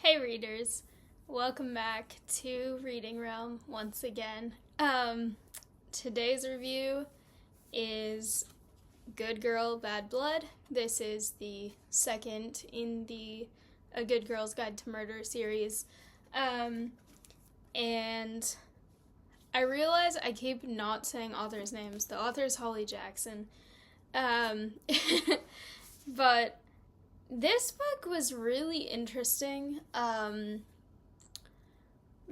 Hey readers, welcome back to Reading Realm once again. Today's review is Good Girl, Bad Blood. This is the second in the A Good Girl's Guide to Murder series. And I realize I keep not saying authors' names. The author is Holly Jackson. But this book was really interesting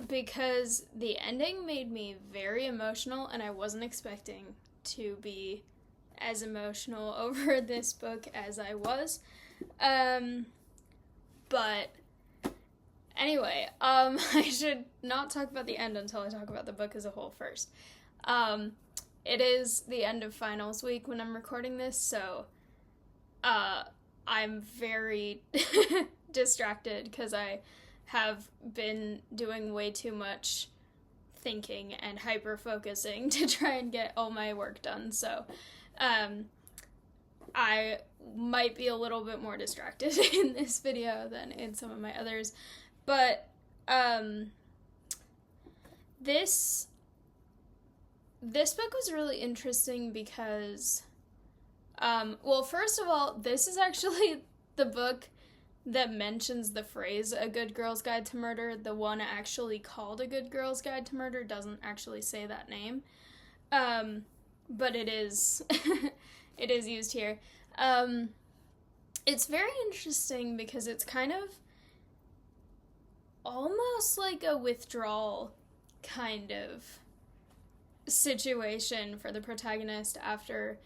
because the ending made me very emotional, and I wasn't expecting to be as emotional over this book as I was. But anyway, I should not talk about the end until I talk about the book as a whole first. It is the end of finals week when I'm recording this, so I'm very distracted because I have been doing way too much thinking and hyper-focusing to try and get all my work done. So I might be a little bit more distracted in this video than in some of my others. But this book was really interesting because well, first of all, this is actually the book that mentions the phrase A Good Girl's Guide to Murder. The one actually called A Good Girl's Guide to Murder doesn't actually say that name. But it is it is used here. It's very interesting because it's kind of almost like a withdrawal kind of situation for the protagonist after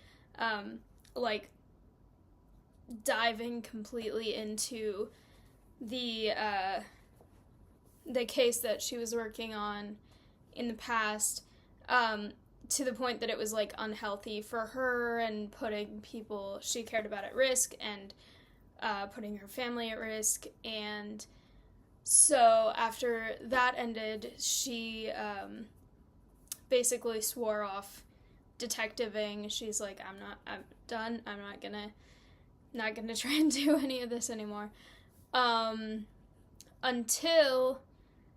like diving completely into the case that she was working on in the past, to the point that it was like unhealthy for her and putting people she cared about at risk and putting her family at risk. And so after that ended, she basically swore off detectiving. She's like, I'm done. I'm not gonna try and do any of this anymore. Until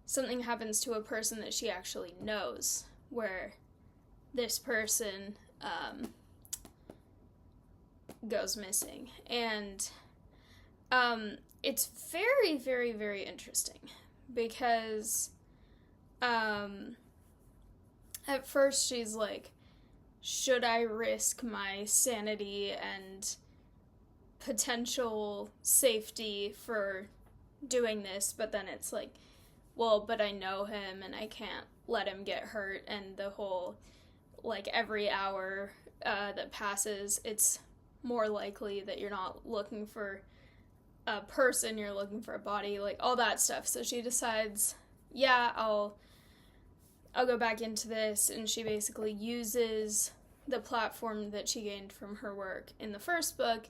something happens to a person that she actually knows, where this person goes missing. And it's very, very, very interesting because at first she's like, should I risk my sanity and potential safety for doing this? But then it's like, well, but I know him and I can't let him get hurt. And the whole, like, every hour that passes, it's more likely that you're not looking for a person, you're looking for a body, like, all that stuff. So she decides, yeah, I'll go back into this, and she basically uses the platform that she gained from her work in the first book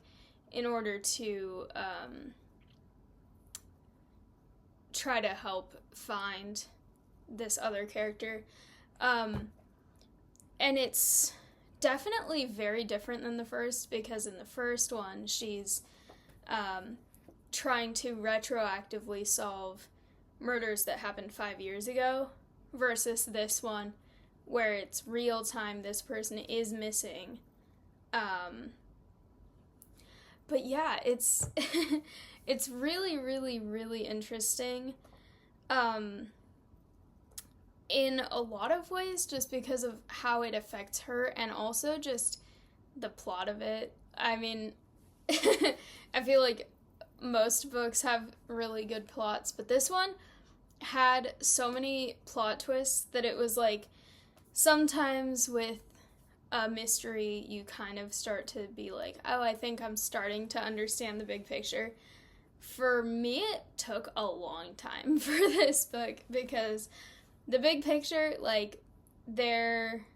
in order to try to help find this other character. And it's definitely very different than the first, because in the first one, she's trying to retroactively solve murders that happened 5 years ago, versus this one where it's real time, this person is missing. But yeah, it's it's really, really, really interesting in a lot of ways, just because of how it affects her, and also just the plot of it. I mean, I feel like most books have really good plots, but this one had so many plot twists that it was like, sometimes with a mystery you kind of start to be like, oh, I think I'm starting to understand the big picture. For me, it took a long time for this book, because the big picture, like, there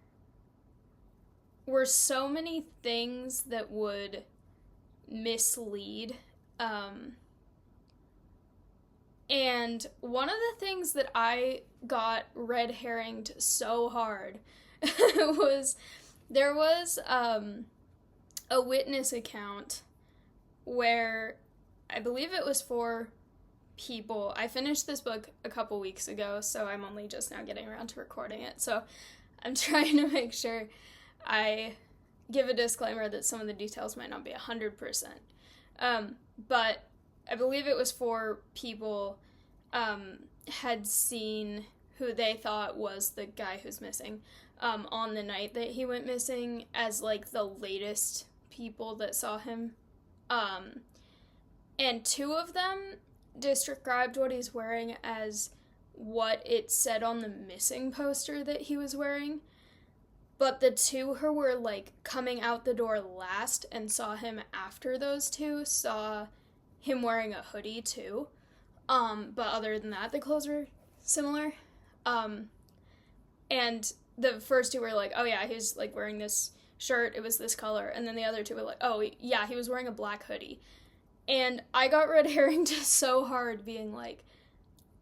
were so many things that would mislead. And one of the things that I got red herringed so hard was there was a witness account where I believe it was for people. I finished this book a couple weeks ago, so I'm only just now getting around to recording it. So I'm trying to make sure I give a disclaimer that some of the details might not be 100%. But I believe it was 4 people had seen who they thought was the guy who's missing on the night that he went missing as, like, the latest people that saw him. And 2 of them described what he's wearing as what it said on the missing poster that he was wearing. But the 2 who were, like, coming out the door last and saw him after those 2 saw him wearing a hoodie, too. But other than that, the clothes were similar. And the first 2 were like, oh yeah, he was, like, wearing this shirt, it was this color. And then the other 2 were like, oh yeah, he was wearing a black hoodie. And I got red herringed so hard, being like,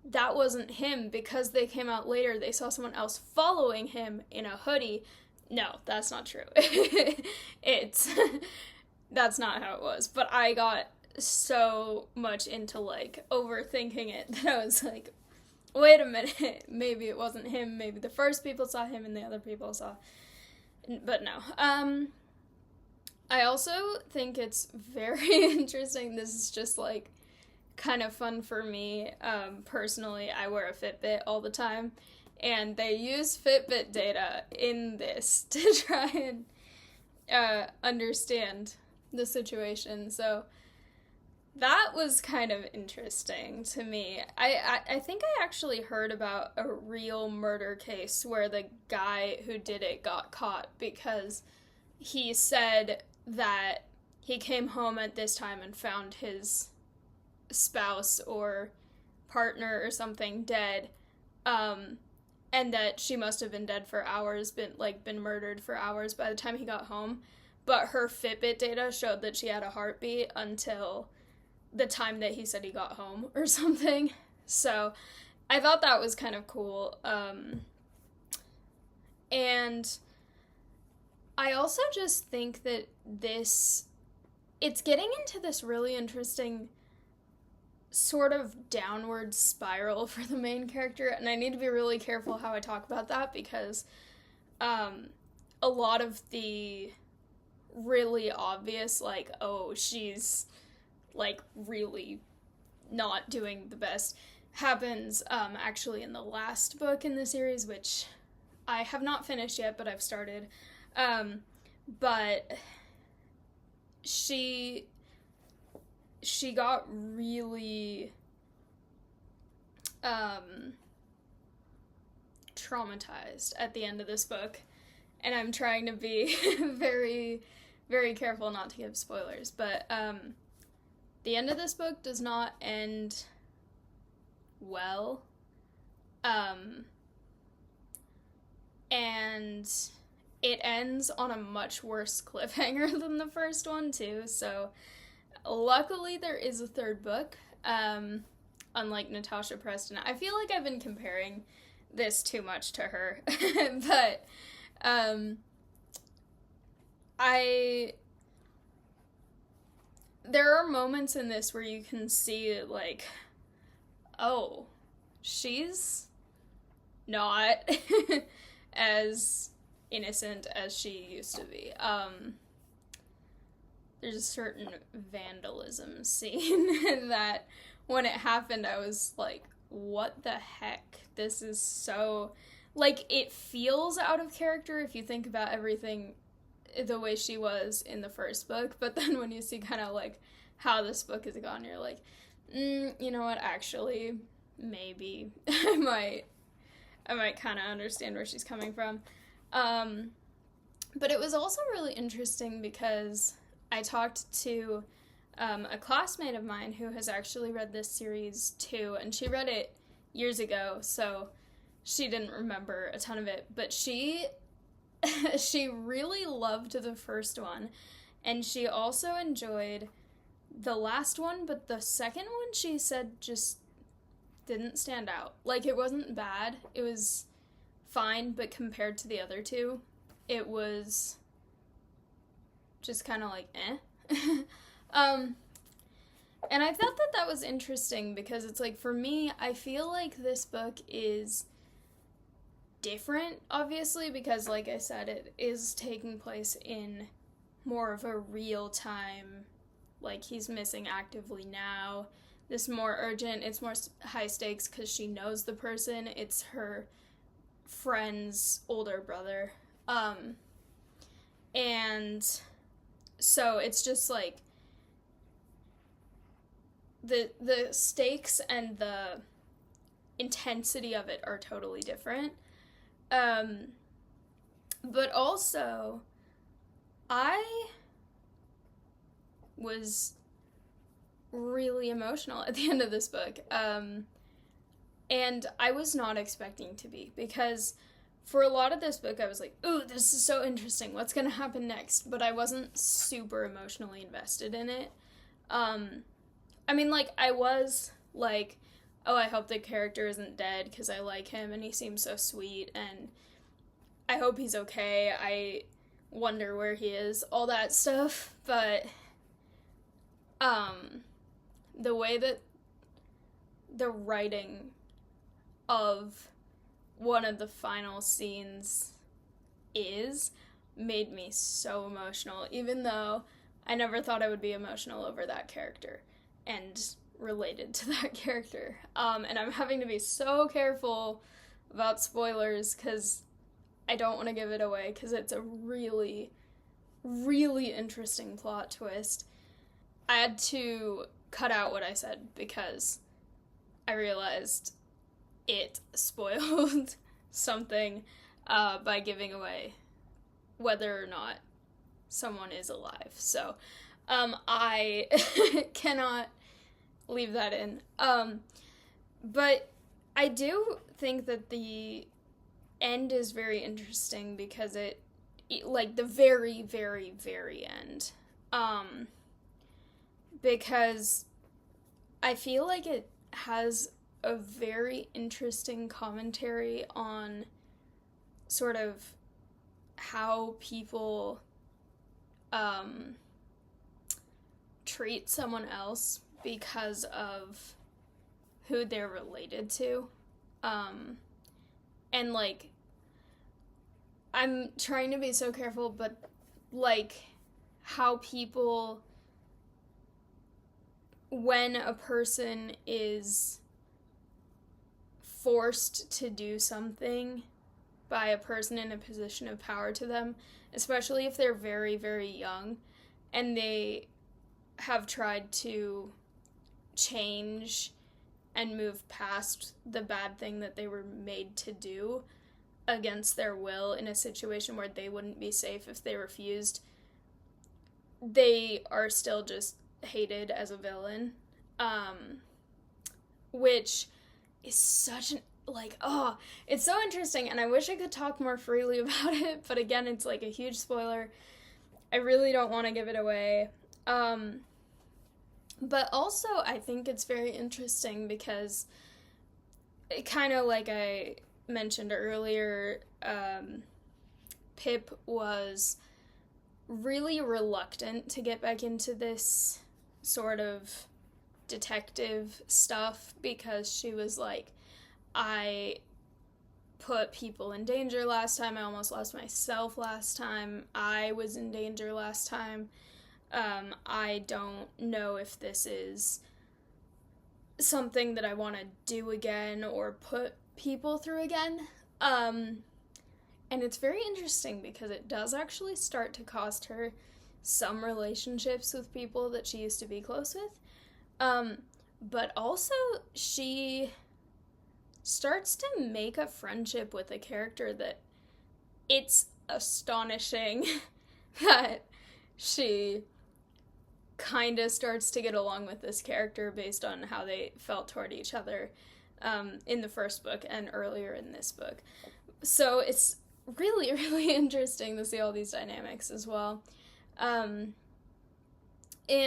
that wasn't him, because they came out later, they saw someone else following him in a hoodie. No, that's not true. That's not how it was. But I got so much into, like, overthinking it that I was like, wait a minute, maybe it wasn't him, maybe the first people saw him and the other people saw, but no. I also think it's very interesting, this is just, like, kind of fun for me, personally. I wear a Fitbit all the time, and they use Fitbit data in this to try and understand the situation, so that was kind of interesting to me. I think I actually heard about a real murder case where the guy who did it got caught because he said that he came home at this time and found his spouse or partner or something dead, and that she must have been dead for hours, been murdered for hours by the time he got home, but her Fitbit data showed that she had a heartbeat until the time that he said he got home or something. So I thought that was kind of cool. And I also just think that it's getting into this really interesting sort of downward spiral for the main character, and I need to be really careful how I talk about that, because a lot of the really obvious, like, oh, she's, like, really not doing the best, happens actually in the last book in the series, which I have not finished yet, but I've started. But she got really traumatized at the end of this book, and I'm trying to be very, very careful not to give spoilers, but the end of this book does not end well, and it ends on a much worse cliffhanger than the first one, too, so luckily there is a 3rd book, unlike Natasha Preston. I feel like I've been comparing this too much to her, but there are moments in this where you can see, like, oh, she's not as innocent as she used to be. There's a certain vandalism scene that when it happened, I was like, what the heck? This is so, like, it feels out of character if you think about everything the way she was in the first book, but then when you see kind of, like, how this book has gone, you're like, you know what, actually, maybe I might kind of understand where she's coming from. But it was also really interesting because I talked to a classmate of mine who has actually read this series too, and she read it years ago, so she didn't remember a ton of it, but she really loved the first one, and she also enjoyed the last one, but the second one, she said, just didn't stand out. Like, it wasn't bad, it was fine, but compared to the other 2, it was just kind of like, eh. And I thought that that was interesting because it's like, for me, I feel like this book is different, obviously, because, like I said, it is taking place in more of a real time, like, he's missing actively now. This more urgent, it's more high stakes because she knows the person. It's her friend's older brother. And so it's just like the stakes and the intensity of it are totally different. But also, I was really emotional at the end of this book. And I was not expecting to be, because for a lot of this book I was like, ooh, this is so interesting, what's gonna happen next? But I wasn't super emotionally invested in it. I mean, like, I was like, oh, I hope the character isn't dead because I like him and he seems so sweet and I hope he's okay. I wonder where he is, all that stuff. But the way that the writing of one of the final scenes made me so emotional, even though I never thought I would be emotional over that character and related to that character. And I'm having to be so careful about spoilers because I don't want to give it away, because it's a really, really interesting plot twist. I had to cut out what I said because I realized it spoiled something by giving away whether or not someone is alive. So I cannot leave that in. But I do think that the end is very interesting because it like the very, very, very end. Because I feel like it has a very interesting commentary on sort of how people treat someone else because of who they're related to. And, like, I'm trying to be so careful, but, like, how people, when a person is forced to do something by a person in a position of power to them, especially if they're very, very young, and they have tried to change and move past the bad thing that they were made to do against their will in a situation where they wouldn't be safe if they refused, they are still just hated as a villain. Which is such an, like, oh, it's so interesting, and I wish I could talk more freely about it, but again, it's like a huge spoiler. I really don't want to give it away. But also, I think it's very interesting because, kind of like I mentioned earlier, Pip was really reluctant to get back into this sort of detective stuff because she was like, I put people in danger last time, I almost lost myself last time, I was in danger last time. I don't know if this is something that I want to do again or put people through again. And it's very interesting because it does actually start to cost her some relationships with people that she used to be close with. But also, she starts to make a friendship with a character that it's astonishing that she kind of starts to get along with this character based on how they felt toward each other in the first book and earlier in this book. So it's really, really interesting to see all these dynamics as well. And I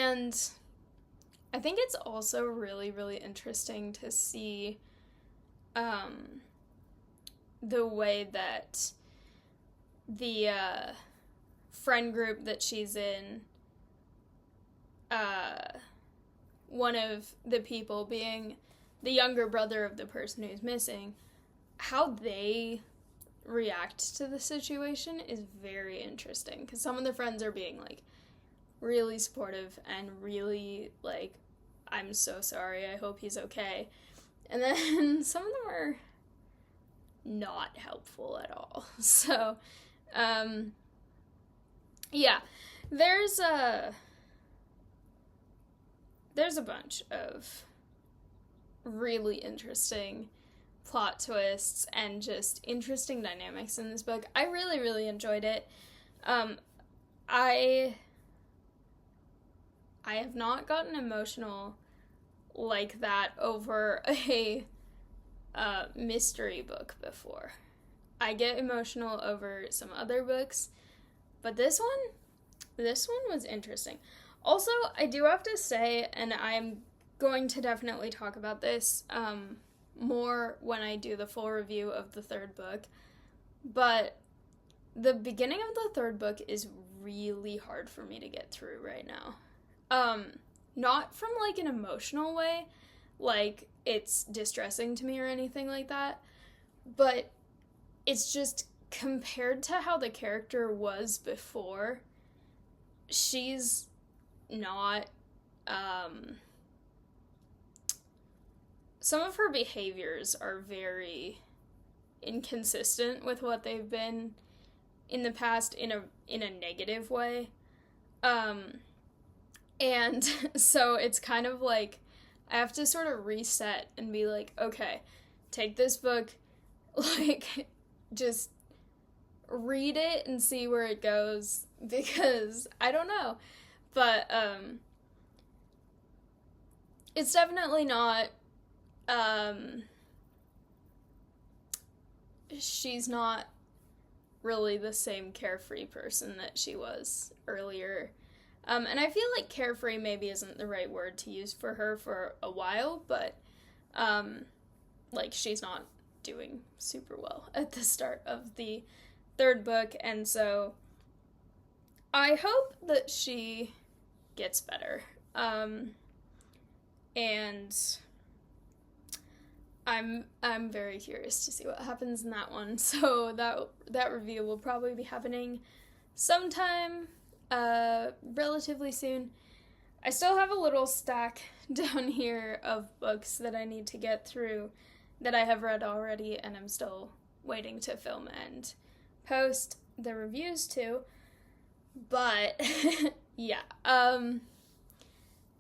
think it's also really, really interesting to see the way that the friend group that she's in one of the people being the younger brother of the person who's missing, how they react to the situation is very interesting, because some of the friends are being like really supportive and really like, I'm so sorry, I hope he's okay, and then some of them are not helpful at all. So yeah, there's a bunch of really interesting plot twists and just interesting dynamics in this book. I really, really enjoyed it. I have not gotten emotional like that over a mystery book before. I get emotional over some other books, but this one was interesting. Also, I do have to say, and I'm going to definitely talk about this more when I do the full review of the third book, but the beginning of the third book is really hard for me to get through right now. Not from like an emotional way, like it's distressing to me or anything like that, but it's just compared to how the character was before, she's not, some of her behaviors are very inconsistent with what they've been in the past in a negative way. And so it's kind of like I have to sort of reset and be like, okay, take this book, like, just read it and see where it goes, because I don't know. But it's definitely not, she's not really the same carefree person that she was earlier. And I feel like carefree maybe isn't the right word to use for her for a while, but, like, she's not doing super well at the start of the third book, and so I hope that she gets better. And I'm very curious to see what happens in that one, so that review will probably be happening sometime relatively soon. I still have a little stack down here of books that I need to get through that I have read already, and I'm still waiting to film and post the reviews to. But yeah,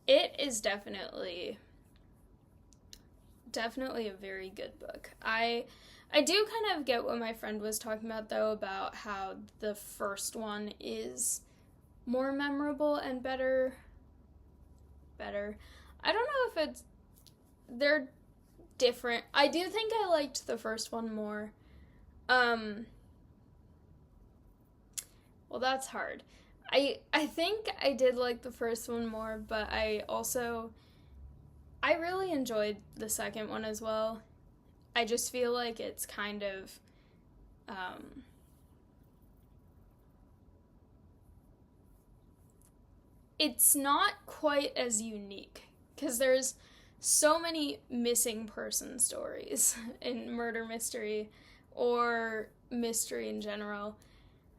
it is definitely a very good book. I do kind of get what my friend was talking about, though, about how the first one is more memorable and better. I don't know if they're different. I do think I liked the first one more. Well, that's hard. I think I did like the first one more, but I really enjoyed the second one as well. I just feel like it's kind of, it's not quite as unique, because there's so many missing person stories in murder mystery or mystery in general,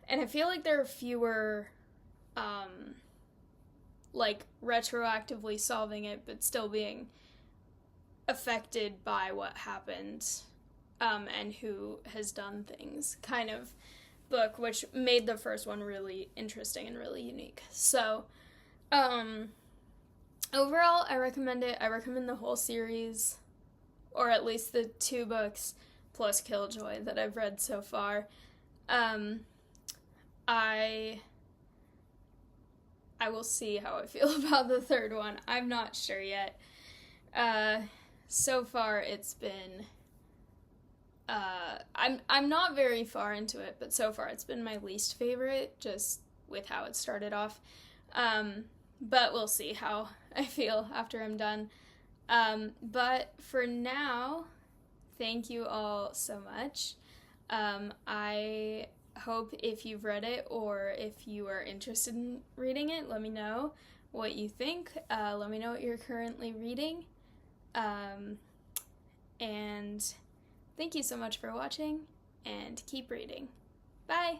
and I feel like there are fewer, like, retroactively solving it but still being affected by what happened, and who has done things kind of book, which made the first one really interesting and really unique. So, overall, I recommend it. I recommend the whole series, or at least the 2 books plus Killjoy that I've read so far. I will see how I feel about the third one. I'm not sure yet. So far it's been, I'm not very far into it, but so far it's been my least favorite, just with how it started off. But we'll see how I feel after I'm done. But for now, thank you all so much. I hope if you've read it or if you are interested in reading it, let me know. what you think. Let me know what you're currently reading. And thank you so much for watching, and keep reading. Bye!